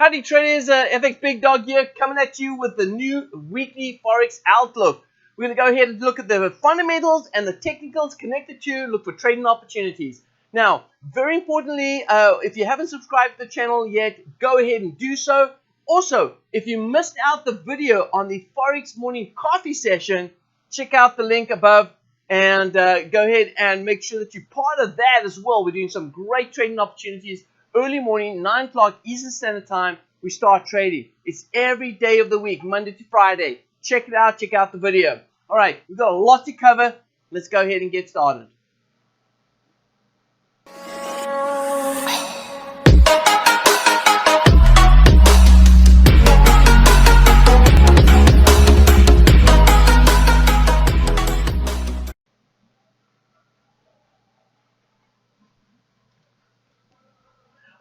Howdy traders, FX Big Dog here, coming at you with the new weekly Forex Outlook. We're going to go ahead and look at the fundamentals and the technicals connected to look for trading opportunities. Now, very importantly, if you haven't subscribed to the channel yet, go ahead and do so. Also, if you missed out the video on the Forex Morning Coffee session, check out the link above and go ahead and make sure that you're part of that as well. We're doing some great trading opportunities. Early morning, 9 o'clock Eastern Standard Time, we start trading. It's every day of the week, Monday to Friday. Check it out. Check out the video. All right, we've got a lot to cover. Let's go ahead and get started.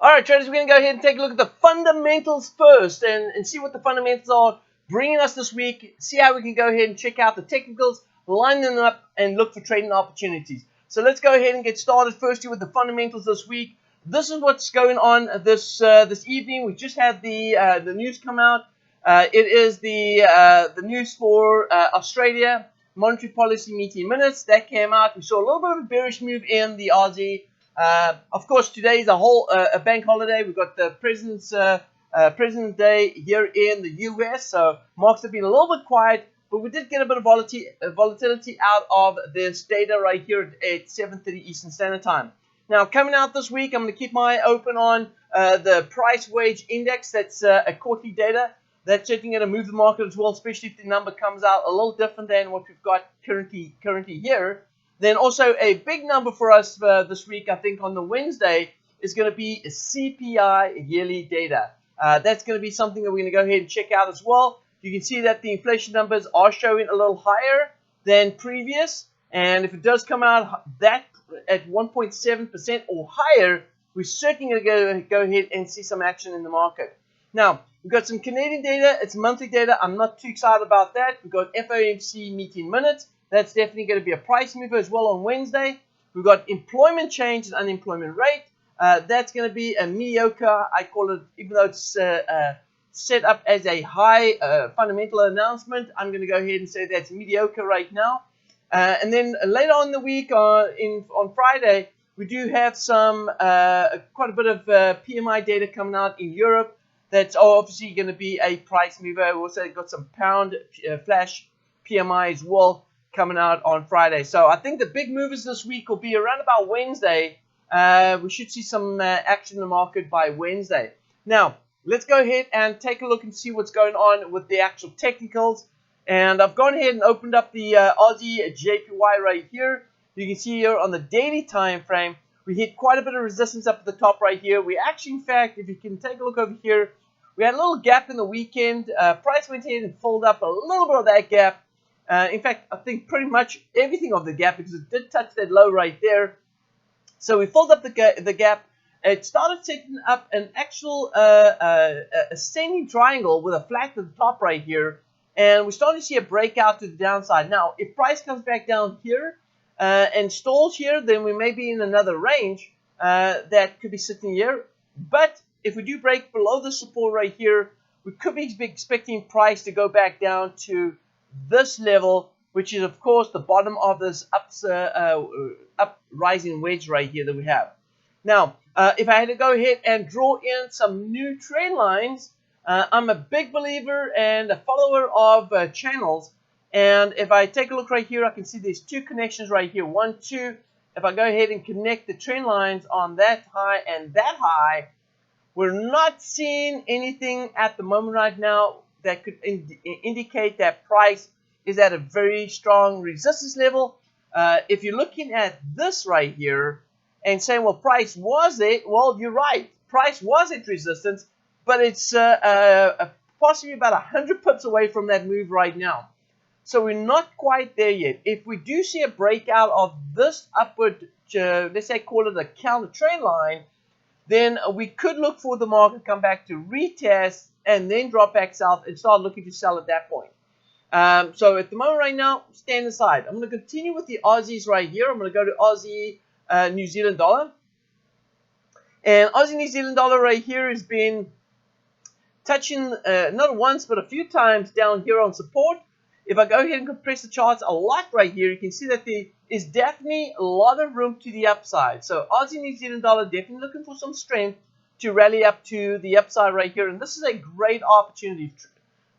Alright traders, we're going to go ahead and take a look at the fundamentals first and see what the fundamentals are bringing us this week. See how we can go ahead and check out the technicals, line them up, and look for trading opportunities. So let's go ahead and get started firstly with the fundamentals this week. This is what's going on this evening. We just had the news come out. It is the news for Australia, monetary policy meeting minutes. That came out. We saw a little bit of a bearish move in the Aussie. Of course, today is a bank holiday. We've got the President's Day here in the US, so markets have been a little bit quiet, but we did get a bit of volatility out of this data right here at 7:30 Eastern Standard Time. Now, coming out this week, I'm going to keep my eye open on the price wage index. That's a quarterly data. That's certainly going to move the market as well, especially if the number comes out a little different than what we've got currently here. Then also a big number for us this week, I think on the Wednesday, is going to be CPI yearly data. That's going to be something that we're going to go ahead and check out as well. You can see that the inflation numbers are showing a little higher than previous. And if it does come out that at 1.7% or higher, we're certainly going to go ahead and see some action in the market. Now, we've got some Canadian data. It's monthly data. I'm not too excited about that. We've got FOMC meeting minutes. That's definitely going to be a price mover as well on Wednesday. We've got employment change and unemployment rate. That's going to be a mediocre, I call it, even though it's set up as a high fundamental announcement, I'm going to go ahead and say that's mediocre right now. And then later on in the week, on Friday, we do have some quite a bit of PMI data coming out in Europe. That's obviously going to be a price mover. We also got some pound flash PMI as well coming out on Friday. So I think the big movers this week will be around about Wednesday. We should see some action in the market by Wednesday. Now, let's go ahead and take a look and see what's going on with the actual technicals. And I've gone ahead and opened up the Aussie JPY right here. You can see here on the daily time frame, we hit quite a bit of resistance up at the top right here. We actually, in fact, if you can take a look over here, we had a little gap in the weekend. Price went ahead and filled up a little bit of that gap. In fact, I think pretty much everything of the gap, because it did touch that low right there. So we filled up the gap. It started setting up an actual ascending triangle with a flat at the top right here. And we're starting to see a breakout to the downside. Now, if price comes back down here and stalls here, then we may be in another range that could be sitting here. But if we do break below the support right here, we could be expecting price to go back down to this level, which is of course the bottom of this up rising wedge right here that we have. Now, if I had to go ahead and draw in some new trend lines, I'm a big believer and a follower of channels. And if I take a look right here, I can see there's two connections right here. 1, 2. If I go ahead and connect the trend lines on that high and that high, we're not seeing anything at the moment right now that could indicate that price is at a very strong resistance level. If you're looking at this right here and saying, well, price was it? Well, you're right. Price was at resistance, but it's possibly about 100 pips away from that move right now. So we're not quite there yet. If we do see a breakout of this upward, let's say call it a counter trend line, then we could look for the market to come back to retest and then drop back south and start looking to sell at that point. So at the moment right now, stand aside. I'm going to continue with the Aussies right here. I'm going to go to Aussie New Zealand dollar. And Aussie New Zealand dollar right here has been touching not once but a few times down here on support. If I go ahead and compress the charts a lot right here, you can see that there is definitely a lot of room to the upside. So Aussie New Zealand dollar definitely looking for some strength to rally up to the upside right here, and this is a great opportunity.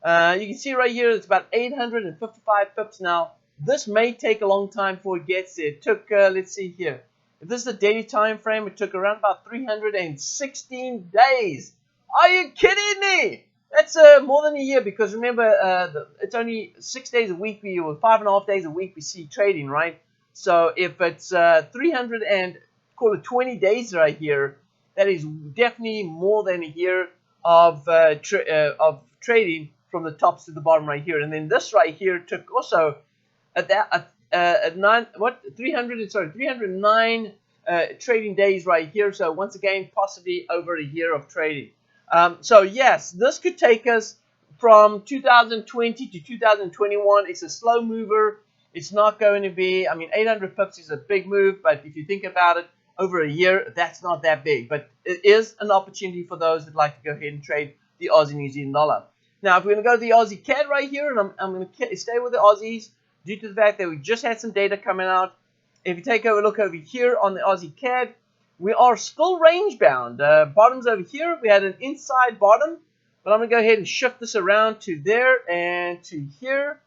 You can see right here it's about 855 pips now. This may take a long time before it gets there. It took, let's see here. If this is a daily time frame, it took around about 316 days. Are you kidding me? That's more than a year, because remember, it's only 6 days a week, or 5.5 days a week we see trading, right? So if it's 300 and call it 20 days right here, that is definitely more than a year of trading from the tops to the bottom right here. And then this right here took also at 309 trading days right here. So once again, possibly over a year of trading. So yes, this could take us from 2020 to 2021. It's a slow mover. It's not going to be, I mean, 800 pips is a big move, but if you think about it, over a year, that's not that big. But it is an opportunity for those that like to go ahead and trade the Aussie New Zealand dollar. Now, if we're going to go to the Aussie CAD right here, and I'm going to stay with the Aussies due to the fact that we just had some data coming out. If you take a look over here on the Aussie CAD, we are still range bound. Bottoms over here, we had an inside bottom, but I'm going to go ahead and shift this around to there and to here.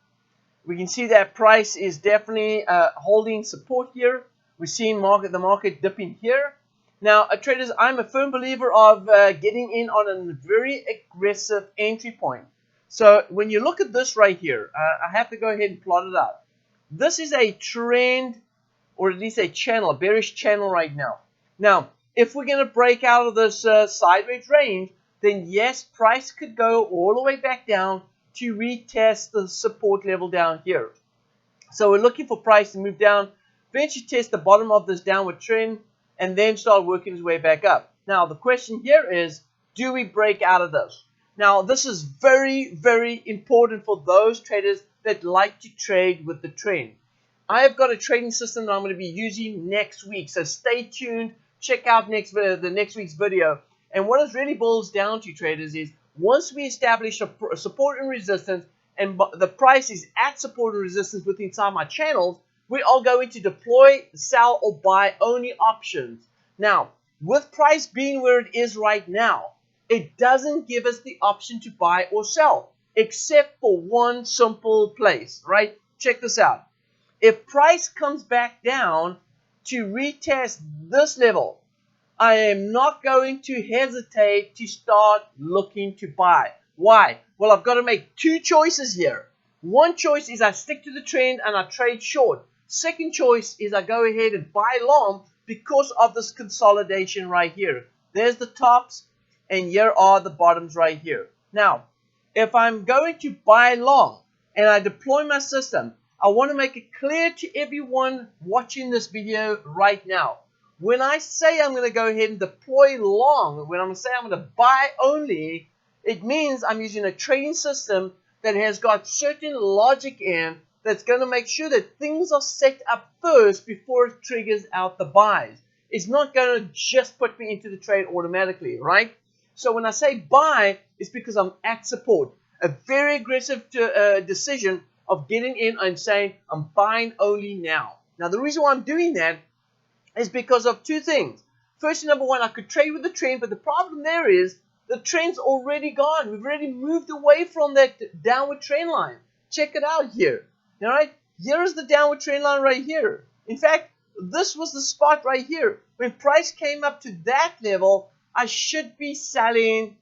We can see that price is definitely holding support here. We're seeing the market dipping here. Now, traders, I'm a firm believer of getting in on a very aggressive entry point. So when you look at this right here, I have to go ahead and plot it out. This is a trend, or at least a channel, a bearish channel right now. Now, if we're going to break out of this sideways range, then yes, price could go all the way back down to retest the support level down here. So we're looking for price to move down, eventually test the bottom of this downward trend, and then start working its way back up. Now, the question here is, do we break out of this? Now, this is very, very important for those traders that like to trade with the trend. I have got a trading system that I'm going to be using next week, so stay tuned. Check out the next week's video. And what it really boils down to, traders, is once we establish a support and resistance, and the price is at support and resistance within inside my channels, we are going to deploy, sell, or buy only options. Now, with price being where it is right now, it doesn't give us the option to buy or sell, except for one simple place, right? Check this out. If price comes back down to retest this level, I am not going to hesitate to start looking to buy. Why? Well, I've got to make two choices here. One choice is I stick to the trend and I trade short. Second choice is I go ahead and buy long because of this consolidation right here. There's the tops and here are the bottoms right here. Now, if I'm going to buy long and I deploy my system, I want to make it clear to everyone watching this video right now. When I say I'm going to go ahead and deploy long, when I'm going to say I'm going to buy only, it means I'm using a trading system that has got certain logic in, that's going to make sure that things are set up first before it triggers out the buys. It's not going to just put me into the trade automatically, right? So when I say buy, it's because I'm at support. A very aggressive decision of getting in and saying I'm buying only now. Now the reason why I'm doing that is because of two things. First, number one, I could trade with the trend, but the problem there is the trend's already gone. We've already moved away from that downward trend line. Check it out here. All right, here is the downward trend line right here. In fact, this was the spot right here. When price came up to that level, I should be selling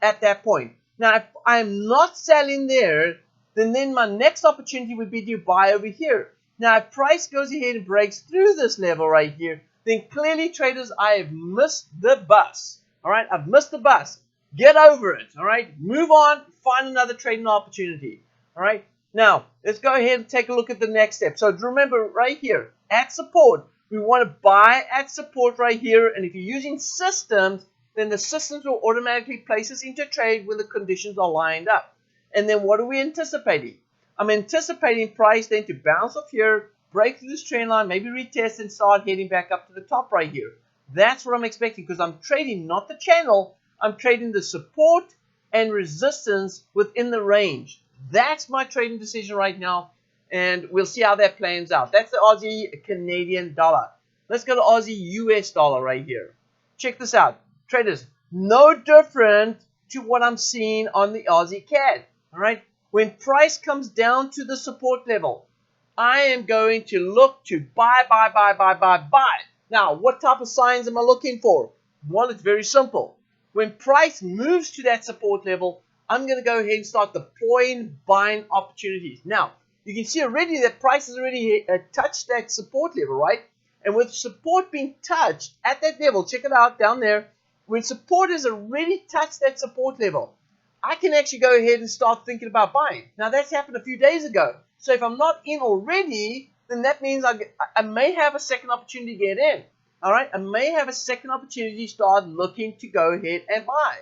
at that point. Now, if I'm not selling there, then my next opportunity would be to buy over here. Now, if price goes ahead and breaks through this level right here, then clearly, traders, I have missed the bus. All right, I've missed the bus. Get over it. All right, move on, find another trading opportunity. All right. Now, let's go ahead and take a look at the next step. So remember right here, at support, we want to buy at support right here. And if you're using systems, then the systems will automatically place us into trade when the conditions are lined up. And then what are we anticipating? I'm anticipating price then to bounce off here, break through this trend line, maybe retest and start heading back up to the top right here. That's what I'm expecting because I'm trading not the channel, I'm trading the support and resistance within the range. That's my trading decision right now, and we'll see how that plans out. That's the Aussie Canadian dollar. Let's go to Aussie US dollar right here. Check this out. Traders, no different to what I'm seeing on the Aussie CAD. All right. When price comes down to the support level, I am going to look to buy. Now, what type of signs am I looking for? Well, it's very simple. When price moves to that support level, I'm going to go ahead and start deploying buying opportunities. Now, you can see already that price has already touched that support level, right? And with support being touched at that level, check it out down there, when support has already touched that support level, I can actually go ahead and start thinking about buying. Now, that's happened a few days ago. So if I'm not in already, then that means I may have a second opportunity to get in. All right, I may have a second opportunity to start looking to go ahead and buy.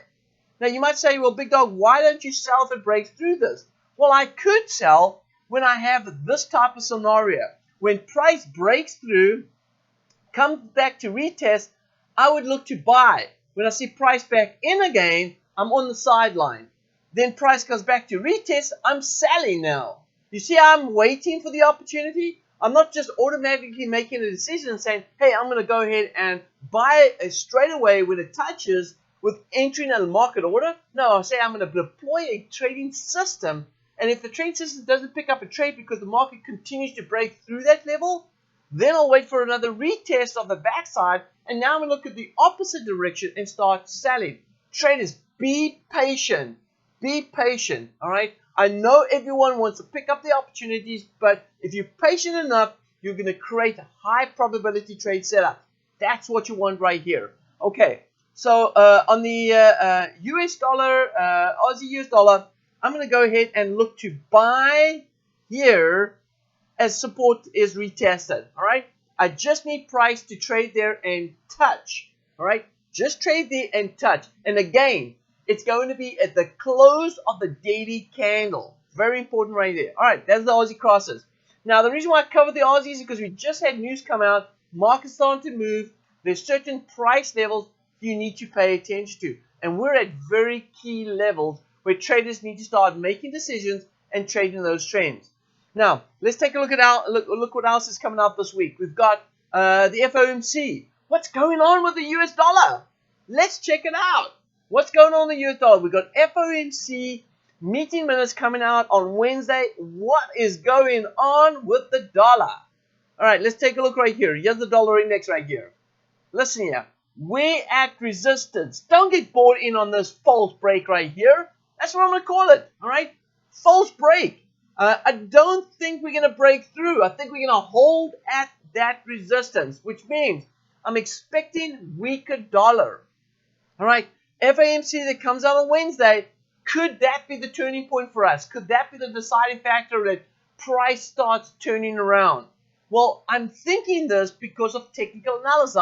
Now, you might say, well, Big Dog, why don't you sell if it breaks through this? Well, I could sell when I have this type of scenario. When price breaks through, comes back to retest, I would look to buy. When I see price back in again, I'm on the sideline. Then price comes back to retest, I'm selling now. You see, I'm waiting for the opportunity. I'm not just automatically making a decision and saying, hey, I'm going to go ahead and buy straight away when it touches with entering a market order. No, I say I'm going to deploy a trading system. And if the trading system doesn't pick up a trade because the market continues to break through that level, then I'll wait for another retest of the backside. And now I'm going to look at the opposite direction and start selling. Traders, be patient. Be patient, all right? I know everyone wants to pick up the opportunities, but if you're patient enough, you're going to create a high probability trade setup. That's what you want right here. Okay, so on the US dollar, Aussie US dollar, I'm going to go ahead and look to buy here as support is retested, all right? I just need price to trade there and touch, all right? Just trade there and touch. And again, it's going to be at the close of the daily candle. Very important right there. All right, that's the Aussie crosses. Now, the reason why I covered the Aussies is because we just had news come out. Market's starting to move. There's certain price levels you need to pay attention to. And we're at very key levels where traders need to start making decisions and trading those trends. Now, let's take a look at look what else is coming out this week. We've got the FOMC. What's going on with the US dollar? Let's check it out. What's going on in the US dollar? We've got FOMC meeting minutes coming out on Wednesday. What is going on with the dollar? All right, let's take a look right here. Here's the dollar index right here. Listen here. We're at resistance. Don't get bought in on this false break right here. That's what I'm going to call it. All right? False break. I don't think we're going to break through. I think we're going to hold at that resistance, which means I'm expecting weaker dollar. All right? FOMC that comes out on Wednesday, could that be the turning point for us? Could that be the deciding factor that price starts turning around? Well, I'm thinking this because of technical analysis.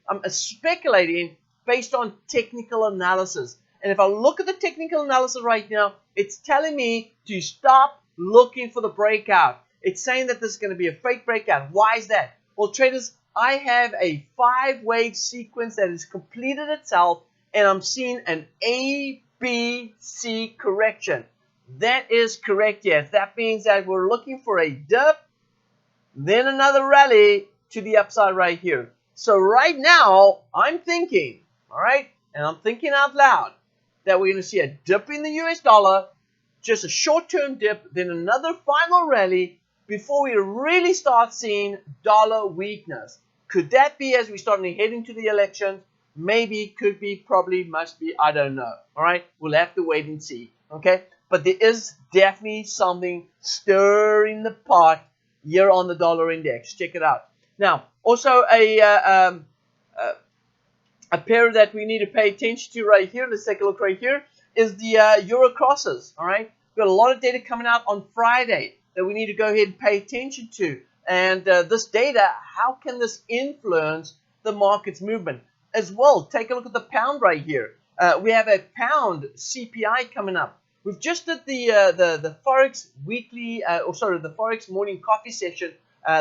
I'm speculating based on technical analysis. And if I look at the technical analysis right now, it's telling me to stop looking for the breakout. It's saying that this is going to be a fake breakout. Why is that? Well, traders, I have a 5-wave sequence that has completed itself, and I'm seeing an A, B, C correction. That is correct, yes. That means that we're looking for a dip, then another rally to the upside right here. So right now, I'm thinking, all right, and I'm thinking out loud, that we're going to see a dip in the US dollar, just a short-term dip, then another final rally before we really start seeing dollar weakness. Could that be as we start heading to the elections? Maybe, could be, probably, must be, I don't know. All right, we'll have to wait and see. Okay, but there is definitely something stirring the pot here on the dollar index. Check it out. Now, also a pair that we need to pay attention to right here. Let's take a look right here. Is the euro crosses. All right, we've got a lot of data coming out on Friday that we need to go ahead and pay attention to. And this data, how can this influence the market's movement? As well, take a look at the pound right here. We have a pound CPI coming up. We've just did the Forex weekly, the Forex morning coffee session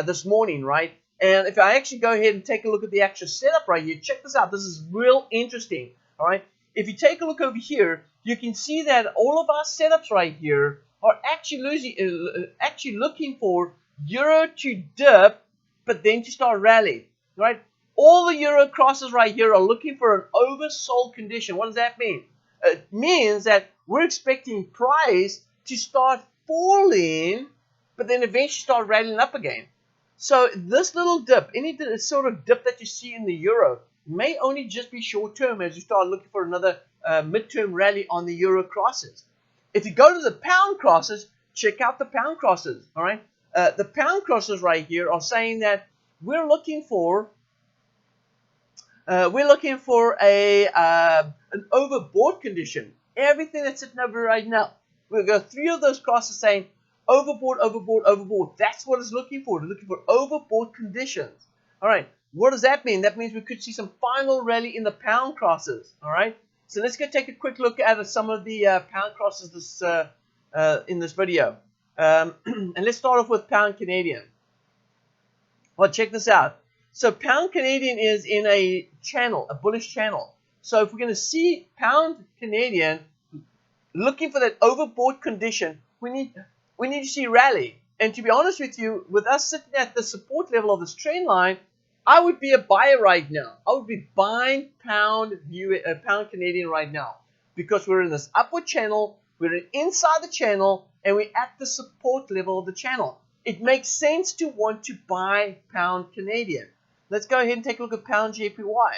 this morning, right? And if I actually go ahead and take a look at the actual setup right here, check this out. This is real interesting, all right? if you take a look over here, you can see that all of our setups right here are actually looking for euro to dip, but then to start rallying, right? All the euro crosses right here are looking for an oversold condition. What does that mean? It means that we're expecting price to start falling, but then eventually start rallying up again. So this little dip, any sort of dip that you see in the euro, may only just be short term as you start looking for another midterm rally on the euro crosses. If you go to the pound crosses, check out the pound crosses. All right, the pound crosses right here are saying that we're looking for an overbought condition. Everything that's sitting over right now, we'll go 3 of those crosses saying overbought, overbought, overbought. That's what it's looking for. It's looking for overbought conditions. All right. What does that mean? That means we could see some final rally in the pound crosses. All right. So let's go take a quick look at some of the pound crosses in this video. And let's start off with pound Canadian. Well, check this out. So pound Canadian is in a channel, a bullish channel. So if we're going to see pound Canadian looking for that overbought condition, we need to see rally. And to be honest with you, with us sitting at the support level of this trend line, I would be a buyer right now. I would be buying pound Canadian right now because we're in this upward channel, we're inside the channel, and we're at the support level of the channel. It makes sense to want to buy pound Canadian. Let's go ahead and take a look at pound JPY. All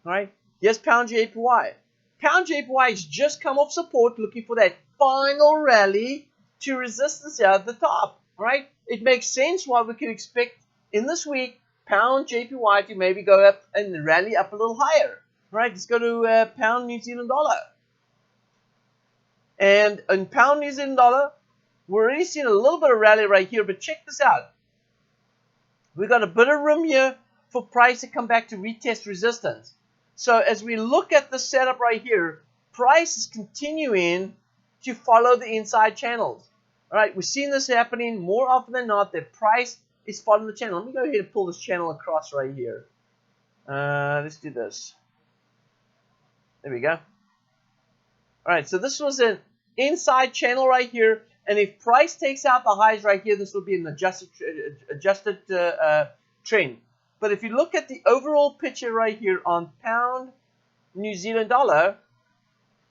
right, here's pound JPY. Pound JPY has just come off support, looking for that final rally to resistance here at the top. All right, it makes sense why we can expect in this week pound JPY to maybe go up and rally up a little higher. All right, let's go to pound New Zealand dollar. And in pound New Zealand dollar, we're already seeing a little bit of rally right here, but check this out. We've got a bit of room here for price to come back to retest resistance. So as we look at the setup right here, price is continuing to follow the inside channels. All right, we're seeing this happening more often than not, that price is following the channel. Let me go ahead and pull this channel across right here. Let's do this. There we go. All right, so this was an inside channel right here, and if price takes out the highs right here, this will be an adjusted trend. But if you look at the overall picture right here on pound New Zealand dollar,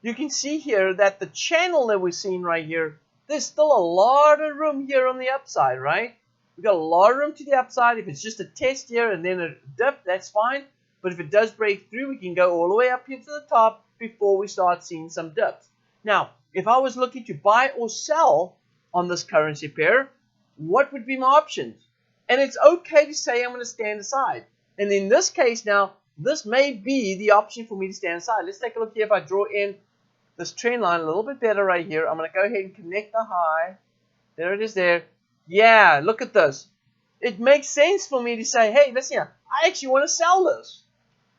you can see here that the channel that we're seeing right here, there's still a lot of room here on the upside, right? We've got a lot of room to the upside. If it's just a test here and then a dip, that's fine. But if it does break through, we can go all the way up here to the top before we start seeing some dips. Now, if I was looking to buy or sell on this currency pair, what would be my options? And it's okay to say I'm going to stand aside. And in this case now, this may be the option for me to stand aside. Let's take a look here. If I draw in this trend line a little bit better right here, I'm going to go ahead and connect the high. There it is there. Yeah, look at this. It makes sense for me to say, hey, listen here, I actually want to sell this.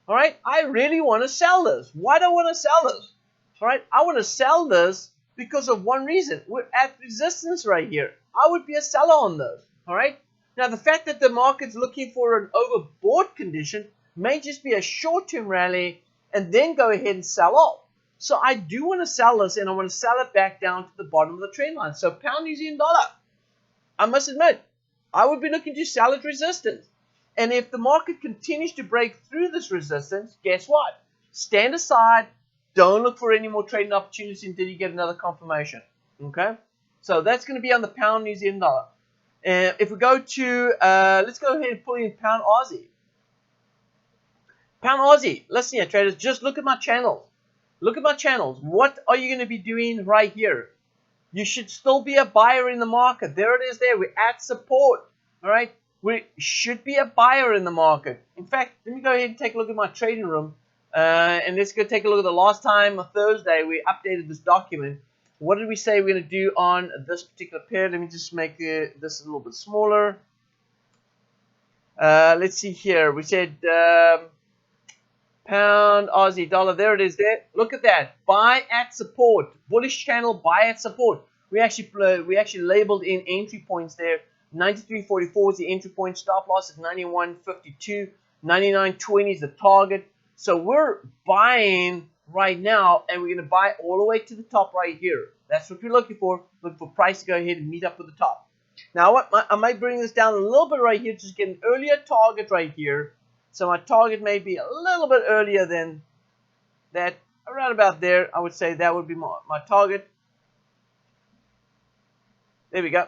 All right, I really want to sell this. Why do I want to sell this? All right, I want to sell this because of one reason. We're at resistance right here. I would be a seller on this. All right. Now, the fact that the market's looking for an overbought condition may just be a short-term rally and then go ahead and sell off. So I do want to sell this, and I want to sell it back down to the bottom of the trend line. So pound New Zealand dollar, I must admit, I would be looking to sell at resistance. And if the market continues to break through this resistance, guess what? Stand aside. Don't look for any more trading opportunities until you get another confirmation. Okay? So that's going to be on the pound New Zealand dollar. And if we go to, let's go ahead and pull in pound Aussie. Pound Aussie. Listen here, traders. Just look at my channels. Look at my channels. What are you going to be doing right here? You should still be a buyer in the market. There it is there. We're at support. All right? We should be a buyer in the market. In fact, let me go ahead and take a look at my trading room. And let's go take a look at the last time, Thursday, we updated this document. What did we say we're going to do on this particular pair? Let me just make this a little bit smaller. Let's see here. We said pound, Aussie, dollar. There it is there. Look at that. Buy at support. Bullish channel, buy at support. We actually labeled in entry points there. 93.44 is the entry point. Stop loss is 91.52. 99.20 is the target. So we're buying right now, and we're going to buy all the way to the top right here. That's what we're looking for. Look for price to go ahead and meet up with the top. Now, I might bring this down a little bit right here, just get an earlier target right here. So my target may be a little bit earlier than that, around about there. I would say that would be my target. There we go.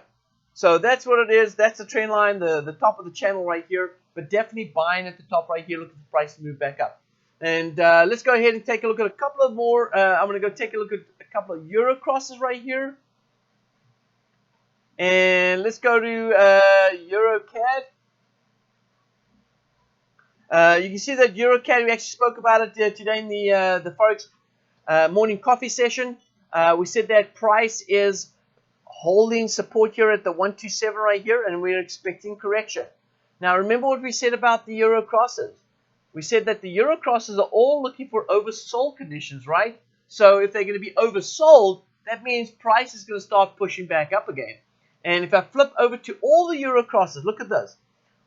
So that's what it is. That's the trend line, the top of the channel right here. But definitely buying at the top right here, looking for price to move back up. And let's go ahead and take a look at a couple of more. I'm going to go take a look at a couple of euro crosses right here. And let's go to Euro CAD. You can see that Euro CAD, we actually spoke about it today in the Forex morning coffee session. We said that price is holding support here at the 127 right here, and we're expecting correction. Now remember what we said about the euro crosses. We said that the euro crosses are all looking for oversold conditions, right? So if they're going to be oversold, that means price is going to start pushing back up again. And if I flip over to all the euro crosses, look at this.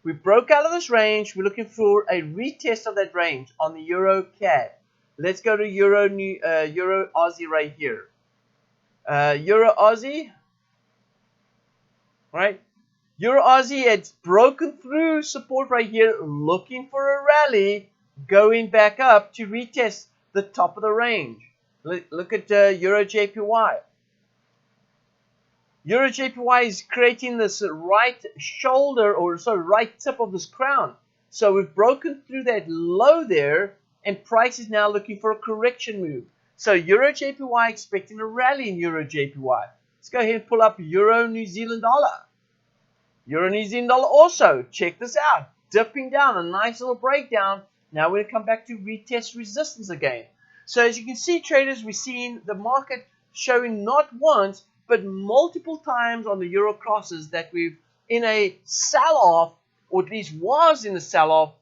We broke out of this range. We're looking for a retest of that range on the euro CAD. Let's go to euro Aussie right here. Euro Aussie. Right, Euro Aussie, it's broken through support right here, looking for a rally, going back up to retest the top of the range. Look at Euro JPY. Euro JPY is creating this right shoulder, or sorry, right tip of this crown. So we've broken through that low there, and price is now looking for a correction move. So Euro JPY expecting a rally in Euro JPY. Let's go ahead and pull up Euro New Zealand dollar. Euro New Zealand dollar also, check this out, dipping down, a nice little breakdown. Now we're going to come back to retest resistance again. So as you can see, traders, we're seeing the market showing not once, but multiple times on the euro crosses that we've in a sell-off, or at least was in a sell-off,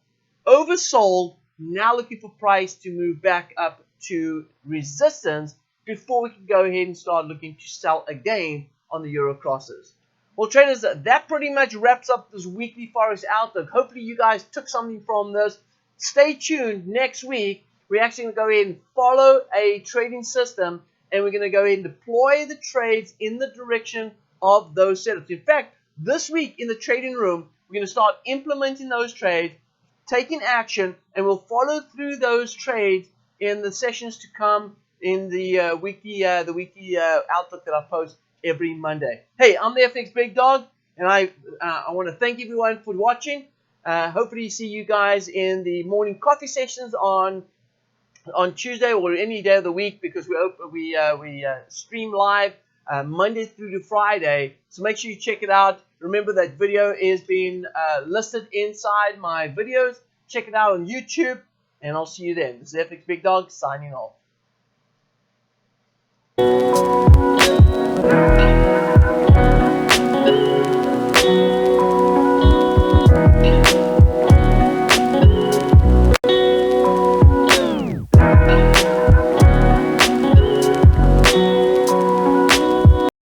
oversold, now looking for price to move back up to resistance before we can go ahead and start looking to sell again on the euro crosses. Well, traders, that pretty much wraps up this weekly Forex Outlook. Hopefully you guys took something from this. Stay tuned. Next week, we're actually going to go ahead and follow a trading system, and we're going to go ahead and deploy the trades in the direction of those setups. In fact, this week in the trading room, we're going to start implementing those trades, taking action, and we'll follow through those trades in the sessions to come in the weekly Outlook that I post every Monday. Hey, I'm the FX Big Dog, and I want to thank everyone for watching. Hopefully see you guys in the morning coffee sessions on Tuesday or any day of the week, because we stream live Monday through to Friday. So make sure you check it out. Remember that video is being listed inside my videos. Check it out on YouTube, and I'll see you then. This is FX Big Dog signing off.